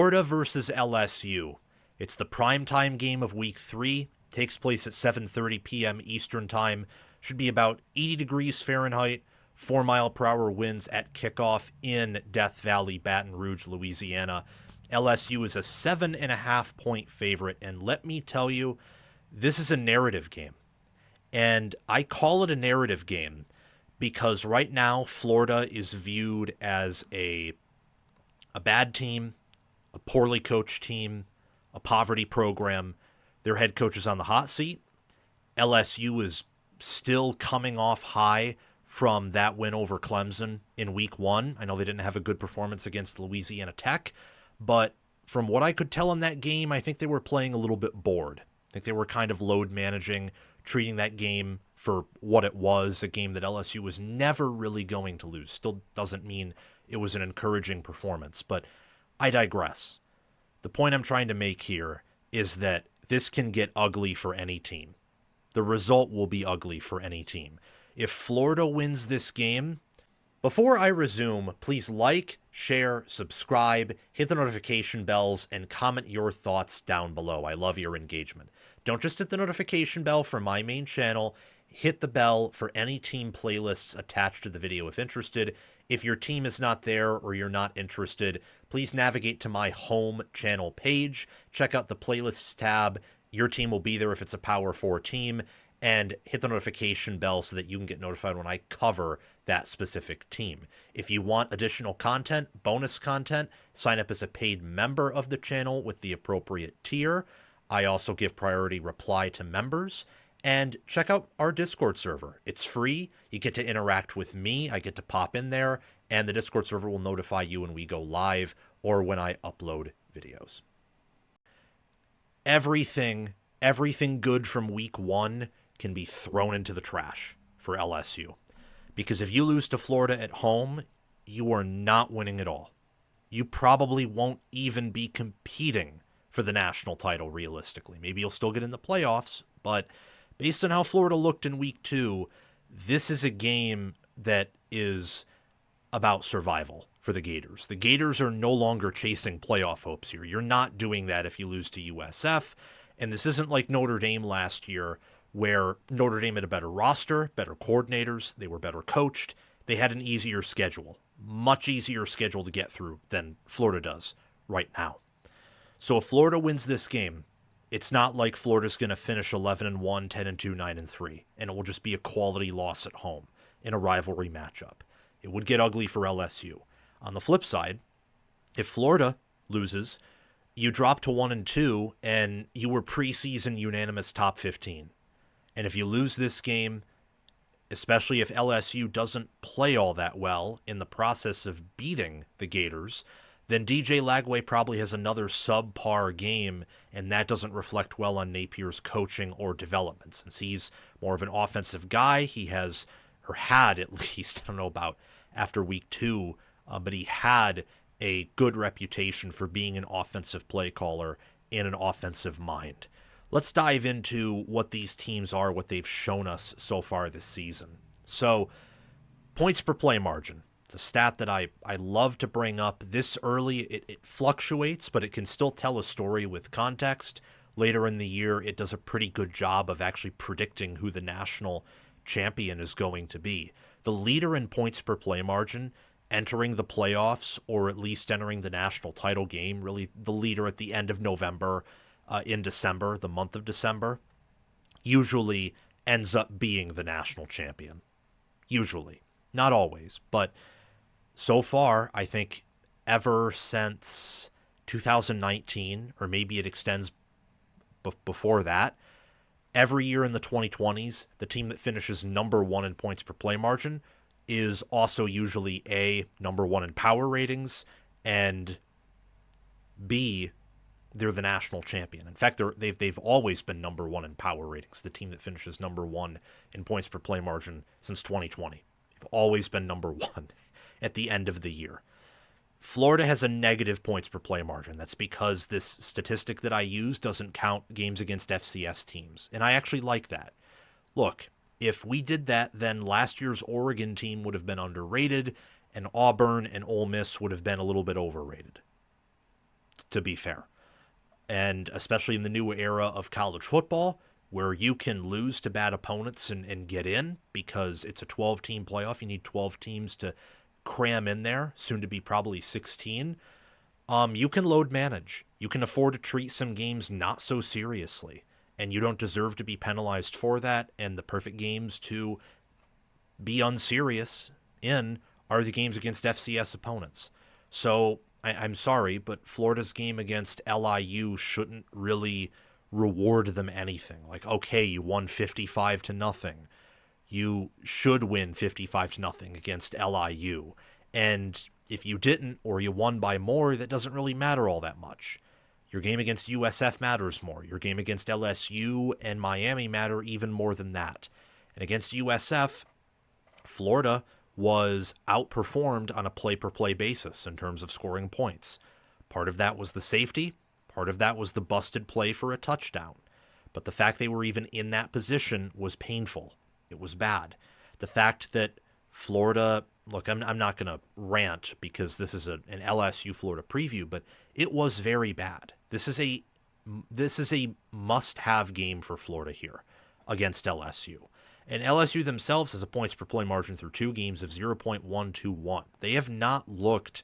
Florida versus LSU. It's the primetime game of Week 3. Takes place at 7:30 p.m. Eastern Time. Should be about 80 degrees Fahrenheit, 4-mile-per-hour winds at kickoff in Death Valley, Baton Rouge, Louisiana. LSU is a 7.5-point favorite, and let me tell you, this is a narrative game. And I call it a narrative game because right now Florida is viewed as a bad team, a poorly coached team, a poverty program. Their head coach is on the hot seat. LSU is still coming off high from that win over Clemson in Week 1. I know they didn't have a good performance against Louisiana Tech, but from what I could tell in that game, I think they were playing a little bit bored. I think they were kind of load managing, treating that game for what it was, a game that LSU was never really going to lose. Still doesn't mean it was an encouraging performance, but I digress. The point I'm trying to make here is that this can get ugly for any team. The result will be ugly for any team. If Florida wins this game, before I resume, please like, share, subscribe, hit the notification bells, and comment your thoughts down below. I love your engagement. Don't just hit the notification bell for my main channel. Hit the bell for any team playlists attached to the video if interested. If your team is not there or you're not interested, please navigate to my home channel page. Check out the playlists tab. Your team will be there if it's a Power 4 team. And hit the notification bell so that you can get notified when I cover that specific team. If you want additional content, bonus content, sign up as a paid member of the channel with the appropriate tier. I also give priority reply to members. And check out our Discord server. It's free. You get to interact with me. I get to pop in there. And the Discord server will notify you when we go live or when I upload videos. Everything good from Week 1 can be thrown into the trash for LSU. Because if you lose to Florida at home, you are not winning at all. You probably won't even be competing for the national title realistically. Maybe you'll still get in the playoffs, but based on how Florida looked in Week 2, this is a game that is about survival for the Gators. The Gators are no longer chasing playoff hopes here. You're not doing that if you lose to USF, and this isn't like Notre Dame last year, where Notre Dame had a better roster, better coordinators, they were better coached, they had an easier schedule, much easier schedule to get through than Florida does right now. So if Florida wins this game, it's not like Florida's going to finish 11-1, 10-2, 9-3, and it will just be a quality loss at home in a rivalry matchup. It would get ugly for LSU. On the flip side, if Florida loses, you drop to 1-2, and you were preseason unanimous top 15. And if you lose this game, especially if LSU doesn't play all that well in the process of beating the Gators, then DJ Lagway probably has another subpar game, and that doesn't reflect well on Napier's coaching or development. Since he's more of an offensive guy, he has, or had at least, I don't know about after Week 2, but he had a good reputation for being an offensive play caller and an offensive mind. Let's dive into what these teams are, what they've shown us so far this season. So, points per play margin. It's a stat that I love to bring up. This early, it fluctuates, but it can still tell a story with context. Later in the year, it does a pretty good job of actually predicting who the national champion is going to be. The leader in points per play margin entering the playoffs, or at least entering the national title game, really the leader at the end of November, in December, the month of December, usually ends up being the national champion. Usually. Not always, but so far, I think ever since 2019, or maybe it extends before that, every year in the 2020s, the team that finishes number 1 in points per play margin is also usually A, number 1 in power ratings, and B, they're the national champion. In fact, they've always been number 1 in power ratings, the team that finishes number 1 in points per play margin since 2020. They've always been number 1 at the end of the year. Florida has a negative points per play margin. That's because this statistic that I use doesn't count games against FCS teams, and I actually like that. Look, if we did that, then last year's Oregon team would have been underrated, and Auburn and Ole Miss would have been a little bit overrated. to be fair. And especially in the new era of college football, where you can lose to bad opponents and get in because it's a 12-team playoff. You need 12 teams to cram in there, soon to be probably 16. You can load manage. You can afford to treat some games not so seriously, and you don't deserve to be penalized for that. And the perfect games to be unserious in are the games against FCS opponents. So I'm sorry, but Florida's game against LIU shouldn't really reward them anything. Like, okay, you won 55-0. You should win 55-0 against LIU. And if you didn't, or you won by more, that doesn't really matter all that much. Your game against USF matters more. Your game against LSU and Miami matter even more than that. And against USF, Florida was outperformed on a play-per-play basis in terms of scoring points. Part of that was the safety. Part of that was the busted play for a touchdown. But the fact they were even in that position was painful. It was bad. The fact that Florida, look, I'm not going to rant because this is an LSU Florida preview, but it was very bad. This is a must-have game for Florida here against LSU. And LSU themselves has a points per play margin through 2 games of 0.121. They have not looked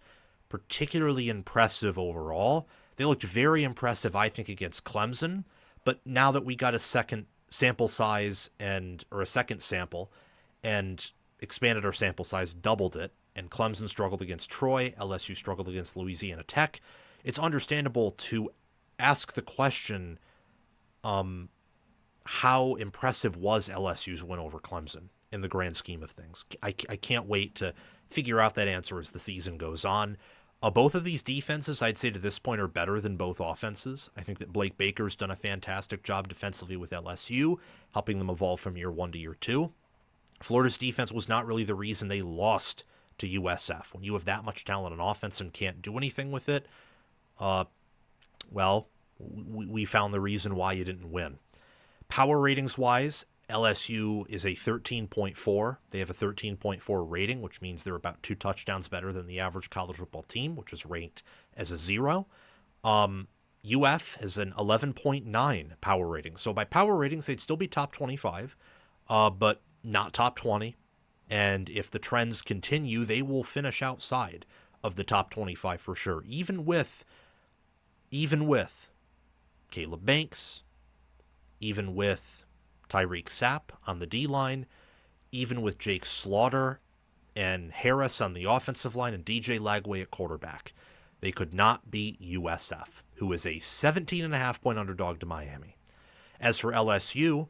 particularly impressive overall. They looked very impressive, I think, against Clemson. But now that we got a second sample size or a second sample and expanded our sample size, doubled it, and Clemson struggled against Troy, LSU struggled against Louisiana Tech, it's understandable to ask the question, how impressive was LSU's win over Clemson in the grand scheme of things? I can't wait to figure out that answer as the season goes on. Both of these defenses, I'd say to this point, are better than both offenses. I think that Blake Baker's done a fantastic job defensively with LSU, helping them evolve from year 1 to year 2. Florida's defense was not really the reason they lost to USF. When you have that much talent on offense and can't do anything with it, well, we found the reason why you didn't win. Power ratings-wise, LSU is a 13.4. They have a 13.4 rating, which means they're about 2 touchdowns better than the average college football team, which is ranked as a 0. UF has an 11.9 power rating. So by power ratings, they'd still be top 25, but not top 20. And if the trends continue, they will finish outside of the top 25 for sure, even with Caleb Banks, even with Tyreek Sapp on the D-line, even with Jake Slaughter and Harris on the offensive line and DJ Lagway at quarterback. They could not beat USF, who is a 17.5-point underdog to Miami. As for LSU,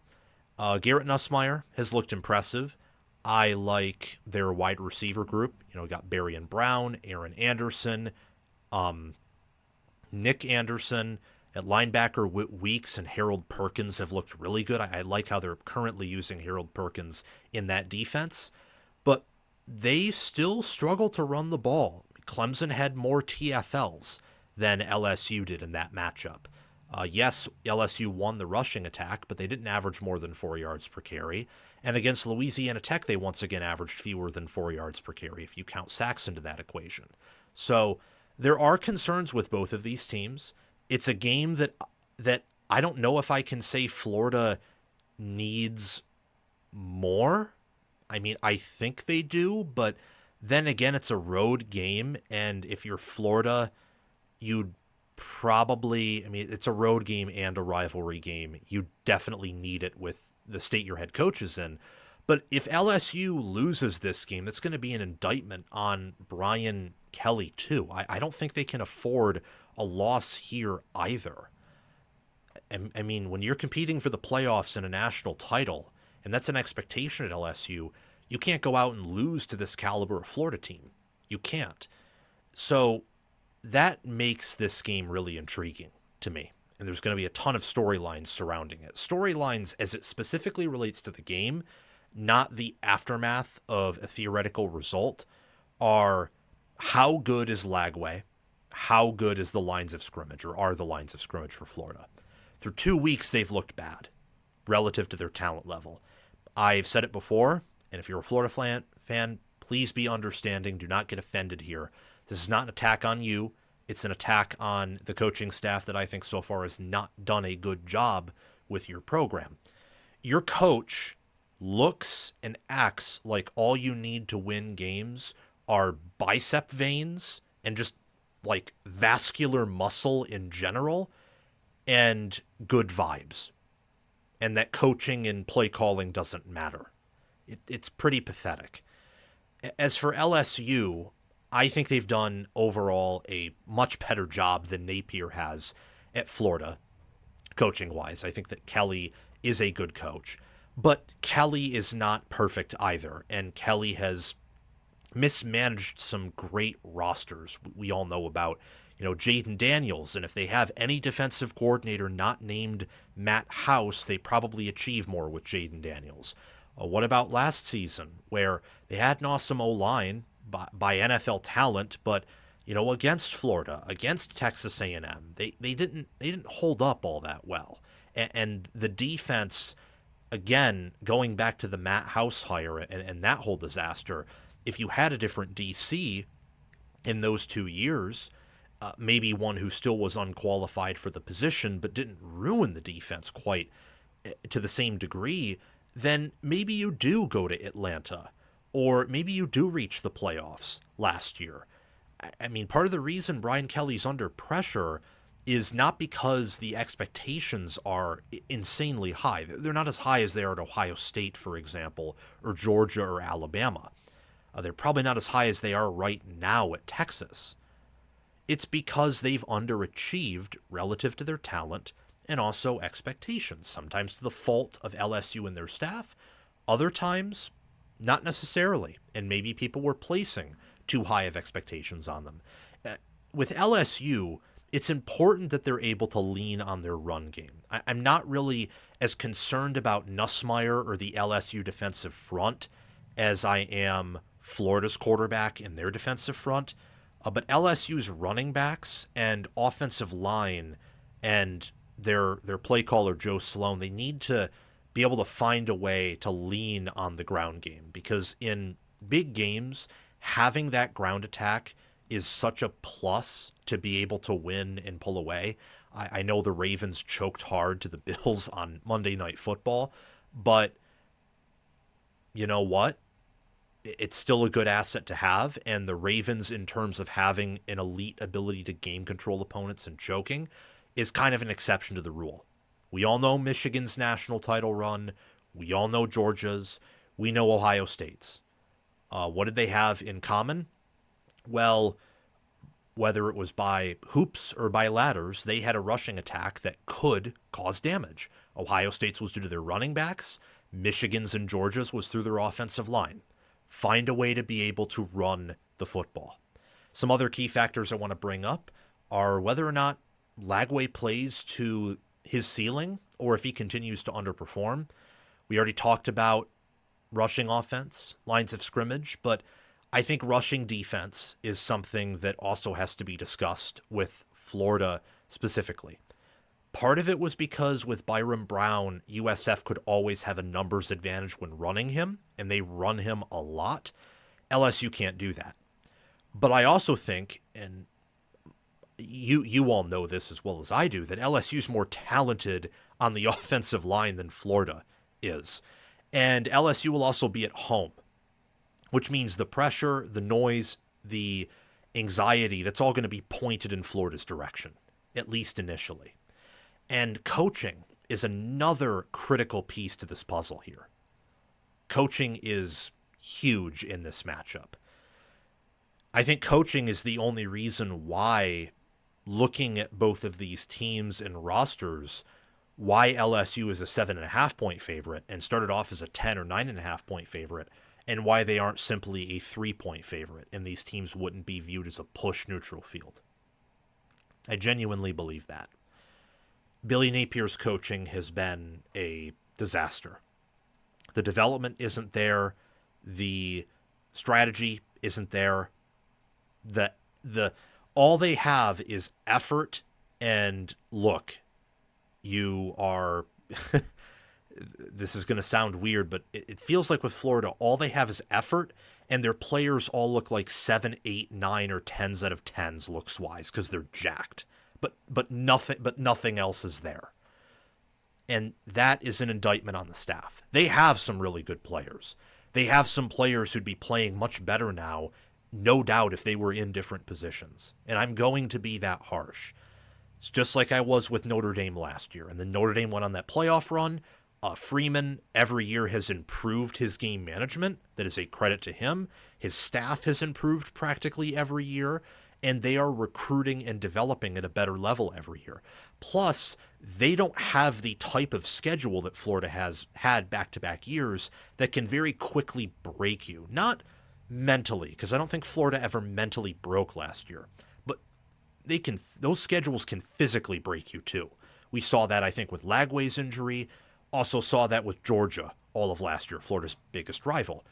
Garrett Nussmeier has looked impressive. I like their wide receiver group. You know, we got Barry and Brown, Aaron Anderson, Nick Anderson. At linebacker, Whit Weeks and Harold Perkins have looked really good. I like how they're currently using Harold Perkins in that defense. But they still struggle to run the ball. Clemson had more TFLs than LSU did in that matchup. Yes, LSU won the rushing attack, but they didn't average more than 4 yards per carry. And against Louisiana Tech, they once again averaged fewer than 4 yards per carry, if you count sacks into that equation. So there are concerns with both of these teams. It's a game that I don't know if I can say Florida needs more. I mean, I think they do, but then again, it's a road game, and if you're Florida, you'd probably, I mean, it's a road game and a rivalry game. You definitely need it with the state your head coach is in. But if LSU loses this game, that's going to be an indictment on Brian Kelly, too. I don't think they can afford a loss here either. I mean, when you're competing for the playoffs and a national title, and that's an expectation at LSU, you can't go out and lose to this caliber of Florida team. You can't. So that makes this game really intriguing to me. And there's going to be a ton of storylines surrounding it. Storylines as it specifically relates to the game, not the aftermath of a theoretical result, are how good is Lagway? How good is the lines of scrimmage, or are the lines of scrimmage for Florida? Through 2 weeks, they've looked bad relative to their talent level. I've said it before, and if you're a Florida fan, please be understanding. Do not get offended here. This is not an attack on you. It's an attack on the coaching staff that I think so far has not done a good job with your program. Your coach looks and acts like all you need to win games are bicep veins and just like vascular muscle in general and good vibes. And that coaching and play calling doesn't matter. It's pretty pathetic. As for LSU, I think they've done overall a much better job than Napier has at Florida, coaching-wise. I think that Kelly is a good coach. But Kelly is not perfect either, and Kelly has mismanaged some great rosters we all know about. Jaden Daniels, and if they have any defensive coordinator not named Matt House, they probably achieve more with Jaden Daniels. What about last season, where they had an awesome O-line by NFL talent, but against Florida, against Texas A&M, they didn't hold up all that well, and the defense, again, going back to the Matt House hire and that whole disaster, if you had a different DC in those 2 years, maybe one who still was unqualified for the position but didn't ruin the defense quite to the same degree, then maybe you do go to Atlanta, or maybe you do reach the playoffs last year. I mean, part of the reason Brian Kelly's under pressure is not because the expectations are insanely high. They're not as high as they are at Ohio State, for example, or Georgia or Alabama. They're probably not as high as they are right now at Texas. It's because they've underachieved relative to their talent and also expectations, sometimes to the fault of LSU and their staff, other times not necessarily, and maybe people were placing too high of expectations on them. With LSU, it's important that they're able to lean on their run game. I'm not really as concerned about Nussmeier or the LSU defensive front as I am Florida's quarterback in their defensive front, but LSU's running backs and offensive line and their play caller, Joe Sloan, they need to be able to find a way to lean on the ground game, because in big games, having that ground attack is such a plus to be able to win and pull away. I know the Ravens choked hard to the Bills on Monday Night Football, but you know what? It's still a good asset to have, and the Ravens, in terms of having an elite ability to game control opponents and choking, is kind of an exception to the rule. We all know Michigan's national title run. We all know Georgia's. We know Ohio State's. What did they have in common? Well, whether it was by hoops or by ladders, they had a rushing attack that could cause damage. Ohio State's was due to their running backs. Michigan's and Georgia's was through their offensive line. Find a way to be able to run the football. Some other key factors I want to bring up are whether or not Lagway plays to his ceiling or if he continues to underperform. We already talked about rushing offense, lines of scrimmage, but I think rushing defense is something that also has to be discussed with Florida specifically. Part of it was because with Byron Brown, USF could always have a numbers advantage when running him, and they run him a lot. LSU can't do that. But I also think, and you all know this as well as I do, that LSU's more talented on the offensive line than Florida is. And LSU will also be at home, which means the pressure, the noise, the anxiety, that's all going to be pointed in Florida's direction, at least initially. And coaching is another critical piece to this puzzle here. Coaching is huge in this matchup. I think coaching is the only reason why, looking at both of these teams and rosters, why LSU is a 7.5 point favorite and started off as a 10 or 9.5 point favorite, and why they aren't simply a 3 point favorite and these teams wouldn't be viewed as a push neutral field. I genuinely believe that. Billy Napier's coaching has been a disaster. The development isn't there. The strategy isn't there. The all they have is effort and look. You are this is going to sound weird, but it feels like with Florida, all they have is effort And their players all look like 7, 8, 9, or 10s out of 10s looks wise because they're jacked. But nothing else is there. And that is an indictment on the staff. They have some really good players. They have some players who'd be playing much better now, no doubt, if they were in different positions. And I'm going to be that harsh. It's just like I was with Notre Dame last year. And then Notre Dame went on that playoff run. Freeman every year has improved his game management. That is a credit to him. His staff has improved practically every year, and they are recruiting and developing at a better level every year. Plus, they don't have the type of schedule that Florida has had back-to-back years that can very quickly break you. Not mentally, because I don't think Florida ever mentally broke last year, but those schedules can physically break you too. We saw that, I think, with Lagway's injury. Also saw that with Georgia all of last year, Florida's biggest rival.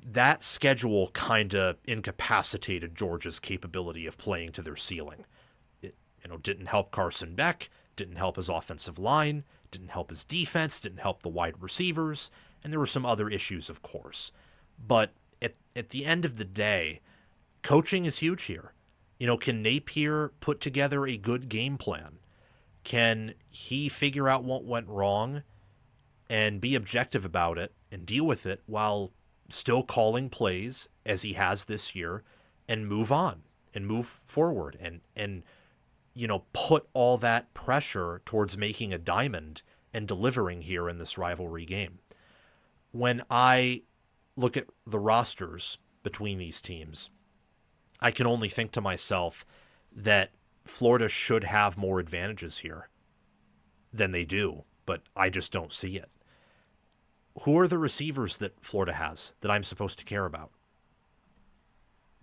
That schedule kind of incapacitated Georgia's capability of playing to their ceiling. It didn't help Carson Beck, didn't help his offensive line, didn't help his defense, didn't help the wide receivers, and there were some other issues, of course. But at the end of the day, coaching is huge here. Can Napier put together a good game plan? Can he figure out what went wrong and be objective about it and deal with it while still calling plays as he has this year and move on and move forward and put all that pressure towards making a diamond and delivering here in this rivalry game? When I look at the rosters between these teams, I can only think to myself that Florida should have more advantages here than they do, but I just don't see it. Who are the receivers that Florida has that I'm supposed to care about?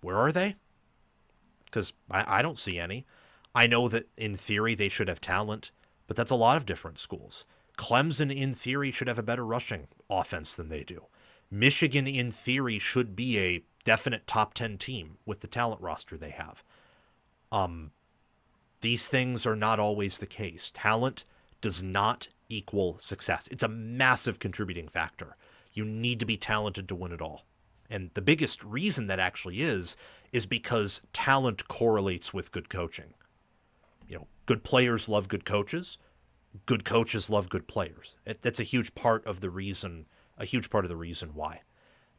Where are they? Because I don't see any. I know that in theory they should have talent, but that's a lot of different schools. Clemson in theory should have a better rushing offense than they do. Michigan in theory should be a definite top 10 team with the talent roster they have. These things are not always the case. Talent does not equal success. It's a massive contributing factor. You need to be talented to win it all. And the biggest reason that actually is because talent correlates with good coaching. Good players love good coaches. Good coaches love good players. That's a huge part of the reason why.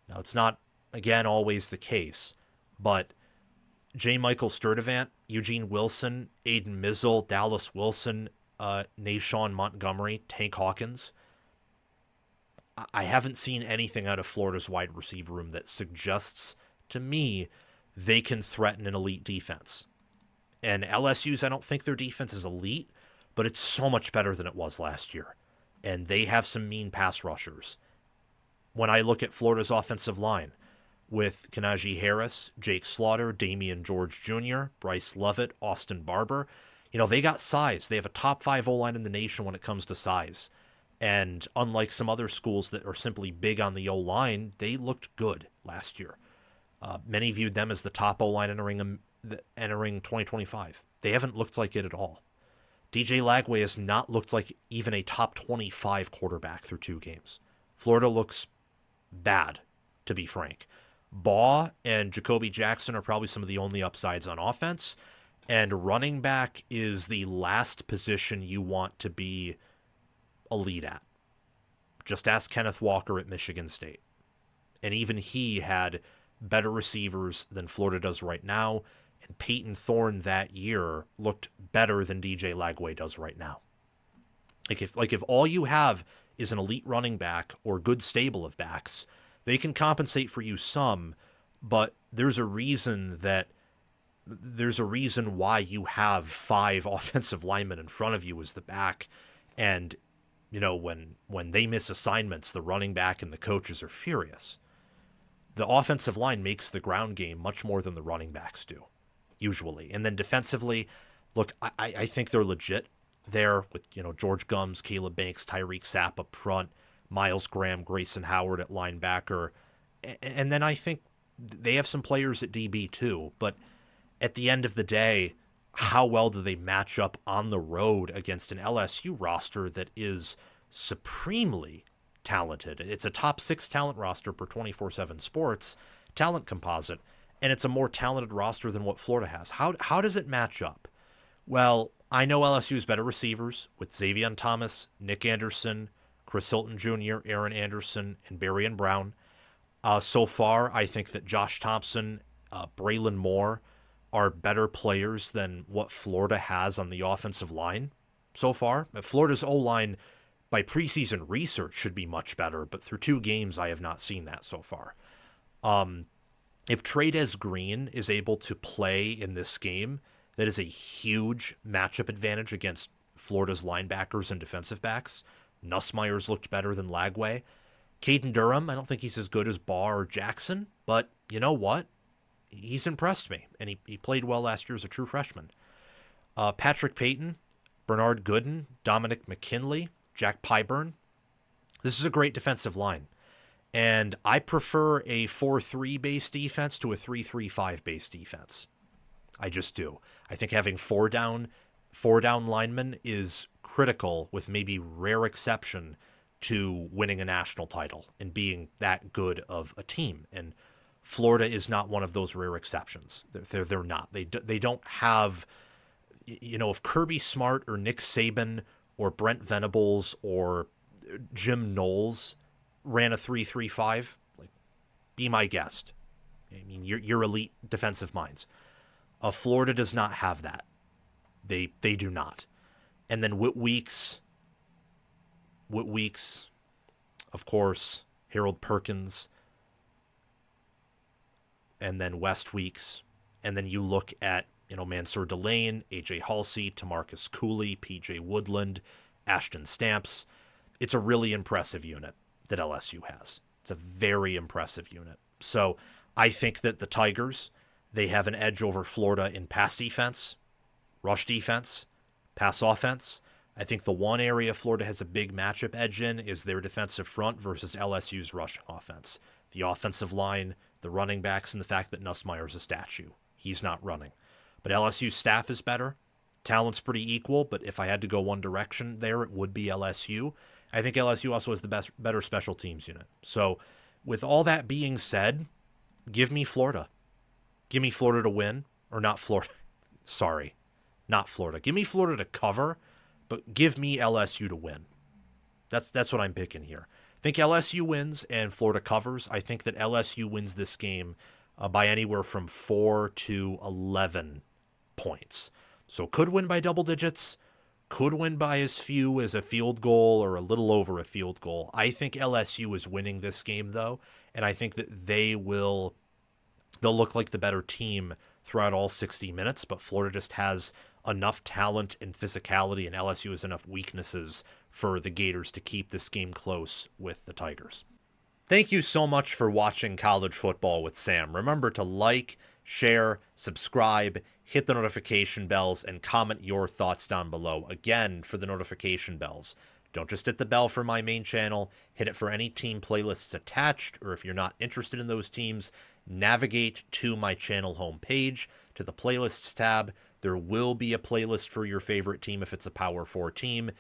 Now, it's not, again, always the case, but J. Michael Sturdivant, Eugene Wilson, Aiden Mizzle, Dallas Wilson, Nashawn Montgomery, Tank Hawkins. I haven't seen anything out of Florida's wide receiver room that suggests to me they can threaten an elite defense. And LSU's, I don't think their defense is elite, but it's so much better than it was last year. And they have some mean pass rushers. When I look at Florida's offensive line, with Kanaji Harris, Jake Slaughter, Damian George Jr., Bryce Lovett, Austin Barber. They got size. They have a top 5 O-line in the nation when it comes to size. And unlike some other schools that are simply big on the O-line, they looked good last year. Many viewed them as the top O-line entering 2025. They haven't looked like it at all. DJ Lagway has not looked like even a top 25 quarterback through 2 games. Florida looks bad, to be frank. Baugh and Jacoby Jackson are probably some of the only upsides on offense, and running back is the last position you want to be elite at. Just ask Kenneth Walker at Michigan State. And even he had better receivers than Florida does right now, and Peyton Thorne that year looked better than DJ Lagway does right now. If all you have is an elite running back or good stable of backs, they can compensate for you some, but there's a reason why you have 5 offensive linemen in front of you as the back. And, when they miss assignments, the running back and the coaches are furious. The offensive line makes the ground game much more than the running backs do, usually. And then defensively, look, I think they're legit there with, George Gums, Caleb Banks, Tyreek Sapp up front, Miles Graham, Grayson Howard at linebacker. And then I think they have some players at DB too. But at the end of the day, how well do they match up on the road against an LSU roster that is supremely talented? It's a top 6 talent roster per 24/7 Sports. talent composite, and it's a more talented roster than what Florida has. How does it match up? Well, I know LSU's better receivers with Xavier Thomas, Nick Anderson, Chris Hilton Jr., Aaron Anderson, and Barian Brown. So far, I think that Josh Thompson, Brycen Moore are better players than what Florida has on the offensive line so far. Florida's O-line, by preseason research, should be much better, but through 2 games, I have not seen that so far. If Trades Green is able to play in this game, that is a huge matchup advantage against Florida's linebackers and defensive backs. Nussmeier's looked better than Lagway. Caden Durham, I don't think he's as good as Barr or Jackson, but you know what? He's impressed me, and he played well last year as a true freshman. Patrick Payton, Bernard Gooden, Dominic McKinley, Jack Pyburn. This is a great defensive line. And I prefer a 4-3 base defense to a 3-3-5 base defense. I just do. I think having four down linemen is critical, with maybe rare exception, to winning a national title and being that good of a team. And Florida is not one of those rare exceptions. They're not. They don't have, if Kirby Smart or Nick Saban or Brent Venables or Jim Knowles ran a 3-3-5, like, be my guest. I mean, you're elite defensive minds. Florida does not have that. They do not. And then Whit Weeks, of course, Harold Perkins, and then West Weeks. And then you look at, Mansour Delane, AJ Halsey, Tamarcus Cooley, PJ Woodland, Ashton Stamps. It's a really impressive unit that LSU has. It's a very impressive unit. So I think that the Tigers, they have an edge over Florida in pass defense, rush defense, pass offense. I think the one area Florida has a big matchup edge in is their defensive front versus LSU's rushing offense. The offensive line, the running backs, and the fact that Nussmeier is a statue. He's not running. But LSU's staff is better. Talent's pretty equal, but if I had to go one direction there, it would be LSU. I think LSU also has the better special teams unit. So with all that being said, give me Florida. Give me Florida to win. Or not Florida. Sorry. Not Florida. Give me Florida to cover, but give me LSU to win. That's what I'm picking here. I think LSU wins and Florida covers. I think that LSU wins this game by anywhere from 4 to 11 points. So could win by double digits, could win by as few as a field goal or a little over a field goal. I think LSU is winning this game, though, and I think that they'll look like the better team throughout all 60 minutes, but Florida just has enough talent and physicality, and LSU has enough weaknesses for the Gators to keep this game close with the Tigers. Thank you so much for watching College Football with Sam. Remember to like, share, subscribe, hit the notification bells, and comment your thoughts down below. Again, for the notification bells, don't just hit the bell for my main channel, hit it for any team playlists attached, or if you're not interested in those teams, navigate to my channel homepage, to the playlists tab. There will be a playlist for your favorite team if it's a Power 4 team.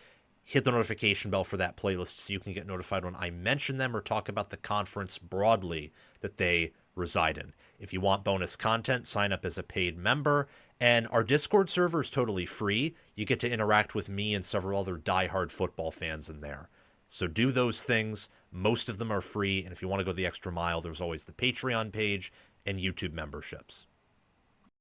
Hit the notification bell for that playlist so you can get notified when I mention them or talk about the conference broadly that they reside in. If you want bonus content, sign up as a paid member. And our Discord server is totally free. You get to interact with me and several other diehard football fans in there. So do those things. Most of them are free. And if you want to go the extra mile, there's always the Patreon page and YouTube memberships.